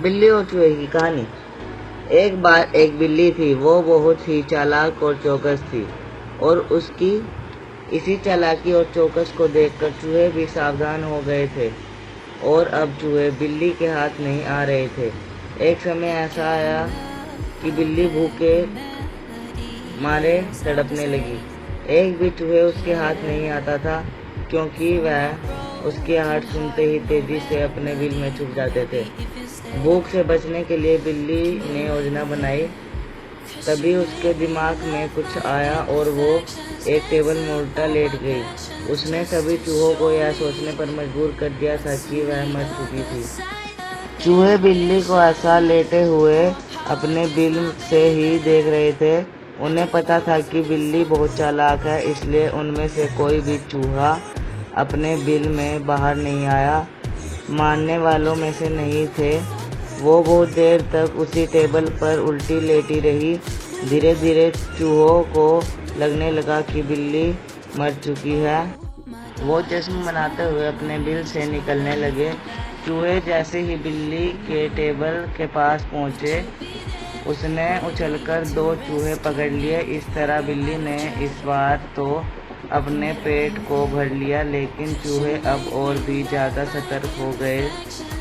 बिल्ली और चूहे की कहानी। एक बार एक बिल्ली थी, वो बहुत ही चालाक और चौकस थी और उसकी इसी चालाकी और चौकस को देखकर चूहे भी सावधान हो गए थे और अब चूहे बिल्ली के हाथ नहीं आ रहे थे। एक समय ऐसा आया कि बिल्ली भूखे मारे तड़पने लगी। एक भी चूहे उसके हाथ नहीं आता था क्योंकि वह उसकी आहट सुनते ही तेजी से अपने बिल में छुप जाते थे। भूख से बचने के लिए बिल्ली ने योजना बनाई। तभी उसके दिमाग में कुछ आया और वो एक टेबल में उल्टा लेट गई। उसने सभी चूहों को यह सोचने पर मजबूर कर दिया था कि वह मर चुकी थी। चूहे बिल्ली को ऐसा लेटे हुए अपने बिल से ही देख रहे थे। उन्हें पता था कि बिल्ली बहुत चालाक है, इसलिए उनमें से कोई भी चूहा अपने बिल में बाहर नहीं आया। मारने वालों में से नहीं थे। वो बहुत देर तक उसी टेबल पर उल्टी लेटी रही। धीरे धीरे चूहों को लगने लगा कि बिल्ली मर चुकी है। वो जश्न मनाते हुए अपने बिल से निकलने लगे। चूहे जैसे ही बिल्ली के टेबल के पास पहुंचे, उसने उछलकर 2 चूहे पकड़ लिए। इस तरह बिल्ली ने इस बार तो अपने पेट को भर लिया, लेकिन चूहे अब और भी ज़्यादा सतर्क हो गए।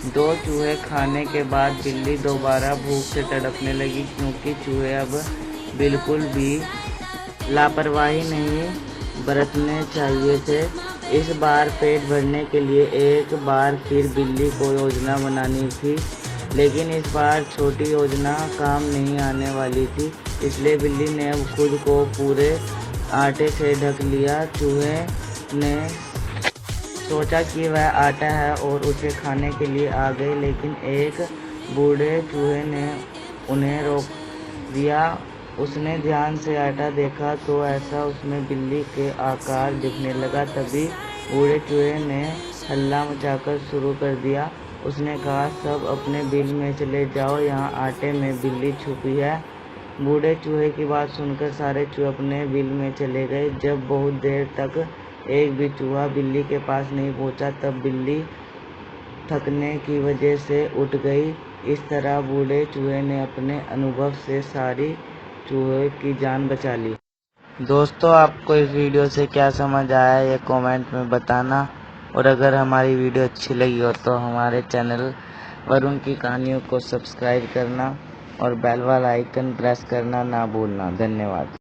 2 चूहे खाने के बाद बिल्ली दोबारा भूख से तड़पने लगी क्योंकि चूहे अब बिल्कुल भी लापरवाही नहीं बरतने चाहिए थे। इस बार पेट भरने के लिए एक बार फिर बिल्ली को योजना बनानी थी, लेकिन इस बार छोटी योजना काम नहीं आने वाली थी। इसलिए बिल्ली ने अब खुद को पूरे आटे से ढक लिया। चूहे ने सोचा कि वह आटा है और उसे खाने के लिए आ गए, लेकिन एक बूढ़े चूहे ने उन्हें रोक दिया। उसने ध्यान से आटा देखा तो ऐसा उसमें बिल्ली के आकार दिखने लगा। तभी बूढ़े चूहे ने हल्ला मचाकर शुरू कर दिया। उसने कहा, सब अपने बिल में चले जाओ, यहाँ आटे में बिल्ली छुपी है। बूढ़े चूहे की बात सुनकर सारे चूहे अपने बिल में चले गए। जब बहुत देर तक एक भी चूहा बिल्ली के पास नहीं पहुंचा, तब बिल्ली थकने की वजह से उठ गई। इस तरह बूढ़े चूहे ने अपने अनुभव से सारी चूहे की जान बचा ली। दोस्तों, आपको इस वीडियो से क्या समझ आया ये कमेंट में बताना, और अगर हमारी वीडियो अच्छी लगी हो तो हमारे चैनल वरुण की कहानियों को सब्सक्राइब करना और बेल वाला आइकन प्रेस करना ना भूलना। धन्यवाद।